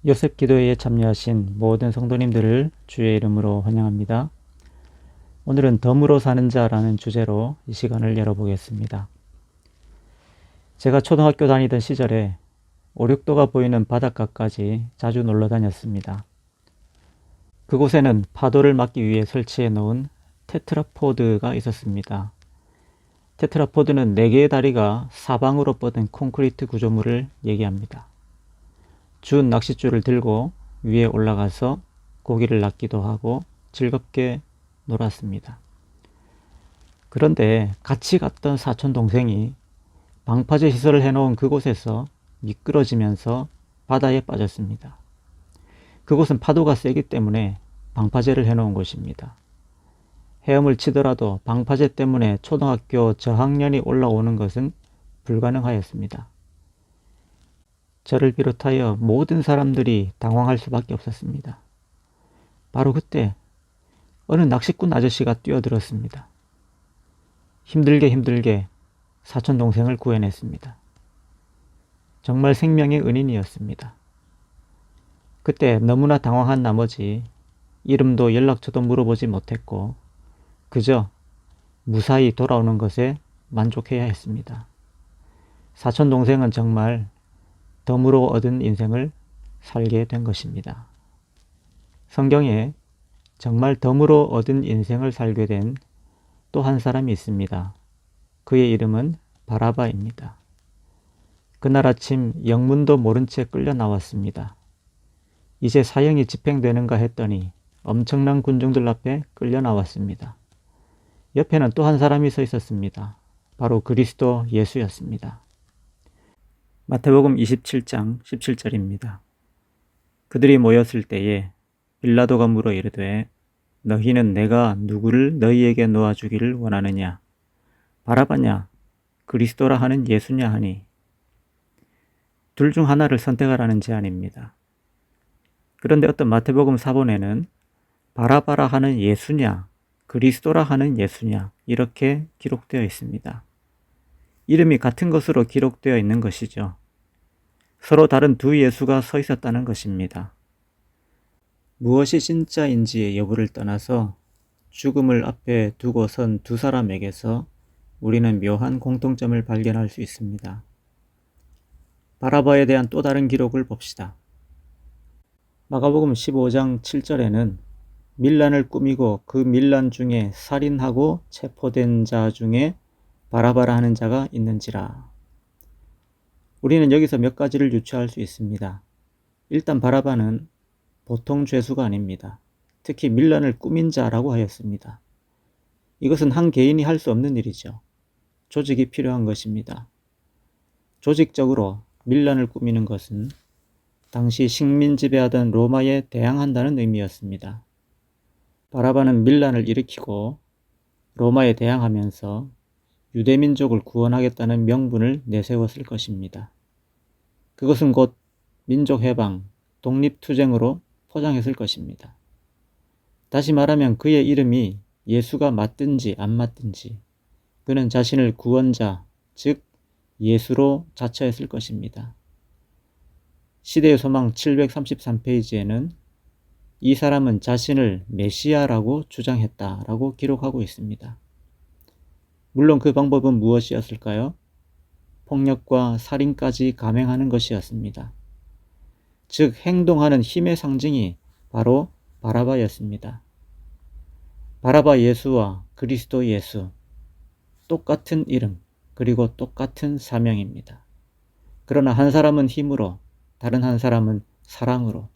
요셉 기도회에 참여하신 모든 성도님들을 주의 이름으로 환영합니다. 오늘은 덤으로 사는 자라는 주제로 이 시간을 열어보겠습니다. 제가 초등학교 다니던 시절에 5, 6도가 보이는 바닷가까지 자주 놀러 다녔습니다. 그곳에는 파도를 막기 위해 설치해 놓은 테트라포드가 있었습니다. 테트라포드는 4개의 다리가 사방으로 뻗은 콘크리트 구조물을 얘기합니다. 준 낚싯줄을 들고 위에 올라가서 고기를 낚기도 하고 즐겁게 놀았습니다. 그런데 같이 갔던 사촌 동생이 방파제 시설을 해놓은 그곳에서 미끄러지면서 바다에 빠졌습니다. 그곳은 파도가 세기 때문에 방파제를 해놓은 곳입니다. 헤엄을 치더라도 방파제 때문에 초등학교 저학년이 올라오는 것은 불가능하였습니다. 저를 비롯하여 모든 사람들이 당황할 수밖에 없었습니다. 바로 그때 어느 낚시꾼 아저씨가 뛰어들었습니다. 힘들게 사촌 동생을 구해냈습니다. 정말 생명의 은인이었습니다. 그때 너무나 당황한 나머지 이름도 연락처도 물어보지 못했고 그저 무사히 돌아오는 것에 만족해야 했습니다. 사촌 동생은 정말 덤으로 얻은 인생을 살게 된 것입니다. 성경에 정말 덤으로 얻은 인생을 살게 된 또 한 사람이 있습니다. 그의 이름은 바라바입니다. 그날 아침 영문도 모른 채 끌려 나왔습니다. 이제 사형이 집행되는가 했더니 엄청난 군중들 앞에 끌려 나왔습니다. 옆에는 또 한 사람이 서 있었습니다. 바로 그리스도 예수였습니다. 마태복음 27장 17절입니다. 그들이 모였을 때에 빌라도가 물어 이르되 너희는 내가 누구를 너희에게 놓아주기를 원하느냐? 바라바냐? 그리스도라 하는 예수냐 하니 둘 중 하나를 선택하라는 제안입니다. 그런데 어떤 마태복음 사본에는 바라바라 하는 예수냐? 그리스도라 하는 예수냐? 이렇게 기록되어 있습니다. 이름이 같은 것으로 기록되어 있는 것이죠. 서로 다른 두 예수가 서 있었다는 것입니다. 무엇이 진짜인지의 여부를 떠나서 죽음을 앞에 두고 선 두 사람에게서 우리는 묘한 공통점을 발견할 수 있습니다. 바라바에 대한 또 다른 기록을 봅시다. 마가복음 15장 7절에는 밀란을 꾸미고 그 밀란 중에 살인하고 체포된 자 중에 바라바라 하는 자가 있는지라. 우리는 여기서 몇 가지를 유추할 수 있습니다. 일단 바라바는 보통 죄수가 아닙니다. 특히 밀란을 꾸민 자라고 하였습니다. 이것은 한 개인이 할 수 없는 일이죠. 조직이 필요한 것입니다. 조직적으로 밀란을 꾸미는 것은 당시 식민 지배하던 로마에 대항한다는 의미였습니다. 바라바는 밀란을 일으키고 로마에 대항하면서 유대민족을 구원하겠다는 명분을 내세웠을 것입니다. 그것은 곧 민족해방, 독립투쟁으로 포장했을 것입니다. 다시 말하면 그의 이름이 예수가 맞든지 안 맞든지 그는 자신을 구원자, 즉 예수로 자처했을 것입니다. 시대의 소망 733페이지에는 이 사람은 자신을 메시아라고 주장했다라고 기록하고 있습니다. 물론 그 방법은 무엇이었을까요? 폭력과 살인까지 감행하는 것이었습니다. 즉 행동하는 힘의 상징이 바로 바라바였습니다. 바라바 예수와 그리스도 예수, 똑같은 이름 그리고 똑같은 사명입니다. 그러나 한 사람은 힘으로, 다른 한 사람은 사랑으로,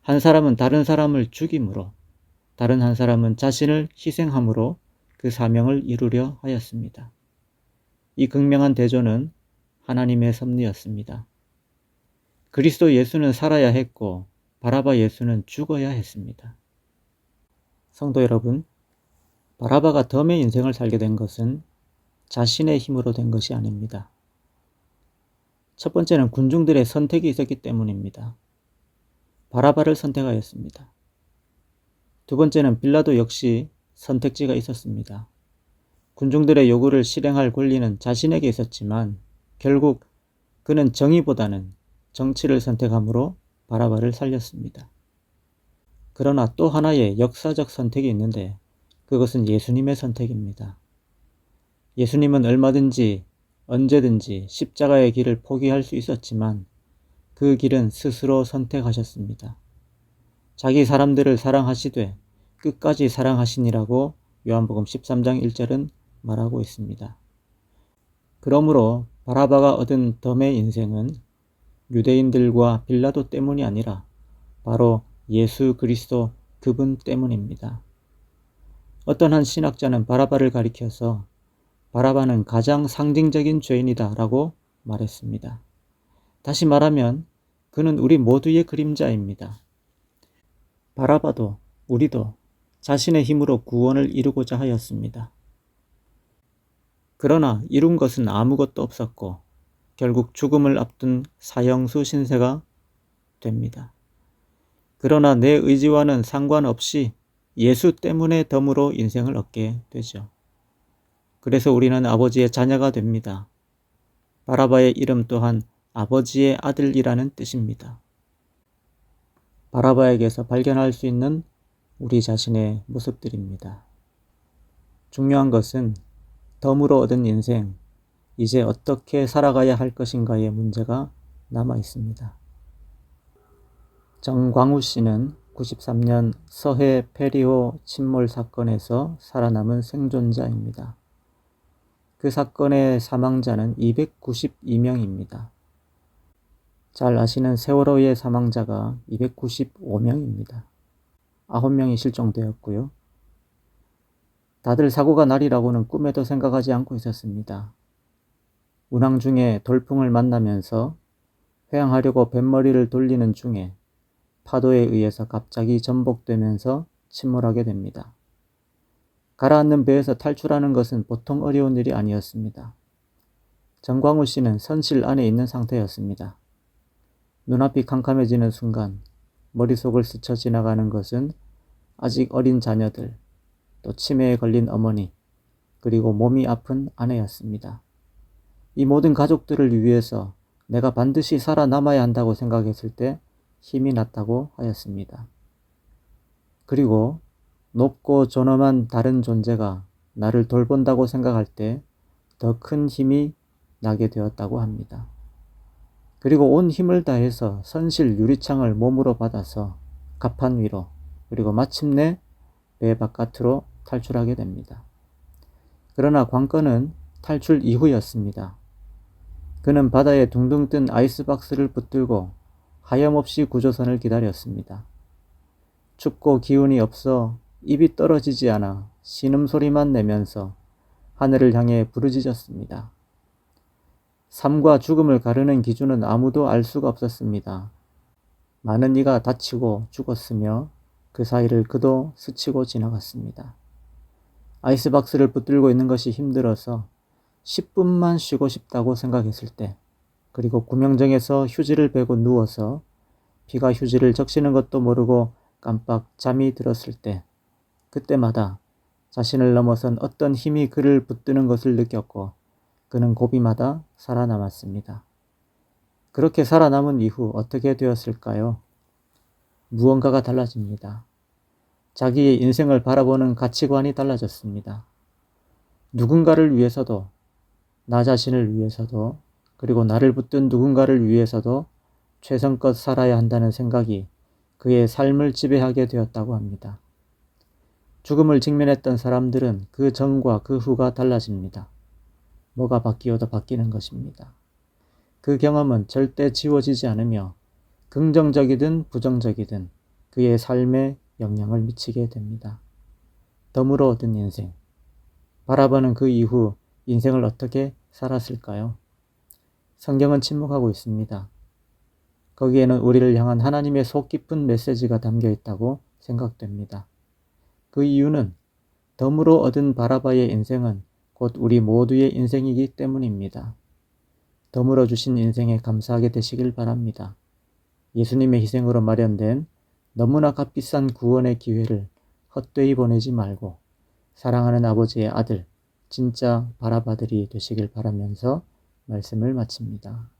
한 사람은 다른 사람을 죽임으로, 다른 한 사람은 자신을 희생함으로 그 사명을 이루려 하였습니다. 이 극명한 대조는 하나님의 섭리였습니다. 그리스도 예수는 살아야 했고 바라바 예수는 죽어야 했습니다. 성도 여러분, 바라바가 덤의 인생을 살게 된 것은 자신의 힘으로 된 것이 아닙니다. 첫 번째는 군중들의 선택이 있었기 때문입니다. 바라바를 선택하였습니다. 두 번째는 빌라도 역시 선택지가 있었습니다. 군중들의 요구를 실행할 권리는 자신에게 있었지만 결국 그는 정의보다는 정치를 선택하므로 바라바를 살렸습니다. 그러나 또 하나의 역사적 선택이 있는데 그것은 예수님의 선택입니다. 예수님은 얼마든지 언제든지 십자가의 길을 포기할 수 있었지만 그 길은 스스로 선택하셨습니다. 자기 사람들을 사랑하시되 끝까지 사랑하시니라고 요한복음 13장 1절은 말하고 있습니다. 그러므로 바라바가 얻은 덤의 인생은 유대인들과 빌라도 때문이 아니라 바로 예수 그리스도 그분 때문입니다. 어떤 한 신학자는 바라바를 가리켜서 바라바는 가장 상징적인 죄인이다 라고 말했습니다. 다시 말하면 그는 우리 모두의 그림자입니다. 바라바도 우리도 자신의 힘으로 구원을 이루고자 하였습니다. 그러나 이룬 것은 아무것도 없었고 결국 죽음을 앞둔 사형수 신세가 됩니다. 그러나 내 의지와는 상관없이 예수 때문에 덤으로 인생을 얻게 되죠. 그래서 우리는 아버지의 자녀가 됩니다. 바라바의 이름 또한 아버지의 아들이라는 뜻입니다. 바라바에게서 발견할 수 있는 우리 자신의 모습들입니다. 중요한 것은 덤으로 얻은 인생, 이제 어떻게 살아가야 할 것인가의 문제가 남아 있습니다. 정광우 씨는 93년 서해 페리호 침몰 사건에서 살아남은 생존자입니다. 그 사건의 사망자는 292명입니다. 잘 아시는 세월호의 사망자가 295명입니다. 9명이 실종되었고요. 다들 사고가 날이라고는 꿈에도 생각하지 않고 있었습니다. 운항 중에 돌풍을 만나면서 회항하려고 뱃머리를 돌리는 중에 파도에 의해서 갑자기 전복되면서 침몰하게 됩니다. 가라앉는 배에서 탈출하는 것은 보통 어려운 일이 아니었습니다. 정광우 씨는 선실 안에 있는 상태였습니다. 눈앞이 캄캄해지는 순간 머릿속을 스쳐 지나가는 것은 아직 어린 자녀들, 또 치매에 걸린 어머니, 그리고 몸이 아픈 아내였습니다. 이 모든 가족들을 위해서 내가 반드시 살아남아야 한다고 생각했을 때 힘이 났다고 하였습니다. 그리고 높고 존엄한 다른 존재가 나를 돌본다고 생각할 때 더 큰 힘이 나게 되었다고 합니다. 그리고 온 힘을 다해서 선실 유리창을 몸으로 받아서 갑판 위로, 그리고 마침내 배 바깥으로 탈출하게 됩니다. 그러나 관건은 탈출 이후였습니다. 그는 바다에 둥둥 뜬 아이스박스를 붙들고 하염없이 구조선을 기다렸습니다. 춥고 기운이 없어 입이 떨어지지 않아 신음소리만 내면서 하늘을 향해 부르짖었습니다. 삶과 죽음을 가르는 기준은 아무도 알 수가 없었습니다. 많은 이가 다치고 죽었으며 그 사이를 그도 스치고 지나갔습니다. 아이스박스를 붙들고 있는 것이 힘들어서 10분만 쉬고 싶다고 생각했을 때, 그리고 구명정에서 휴지를 베고 누워서 비가 휴지를 적시는 것도 모르고 깜빡 잠이 들었을 때, 그때마다 자신을 넘어선 어떤 힘이 그를 붙드는 것을 느꼈고 그는 고비마다 살아남았습니다. 그렇게 살아남은 이후 어떻게 되었을까요? 무언가가 달라집니다. 자기의 인생을 바라보는 가치관이 달라졌습니다. 누군가를 위해서도, 나 자신을 위해서도, 그리고 나를 붙든 누군가를 위해서도 최선껏 살아야 한다는 생각이 그의 삶을 지배하게 되었다고 합니다. 죽음을 직면했던 사람들은 그 전과 그 후가 달라집니다. 뭐가 바뀌어도 바뀌는 것입니다. 그 경험은 절대 지워지지 않으며 긍정적이든 부정적이든 그의 삶에 영향을 미치게 됩니다. 덤으로 얻은 인생. 바라보는 그 이후 인생을 어떻게 살았을까요? 성경은 침묵하고 있습니다. 거기에는 우리를 향한 하나님의 속 깊은 메시지가 담겨 있다고 생각됩니다. 그 이유는 덤으로 얻은 바라바의 인생은 곧 우리 모두의 인생이기 때문입니다. 덤으로 주신 인생에 감사하게 되시길 바랍니다. 예수님의 희생으로 마련된 너무나 값비싼 구원의 기회를 헛되이 보내지 말고 사랑하는 아버지의 아들, 진짜 바라바들이 되시길 바라면서 말씀을 마칩니다.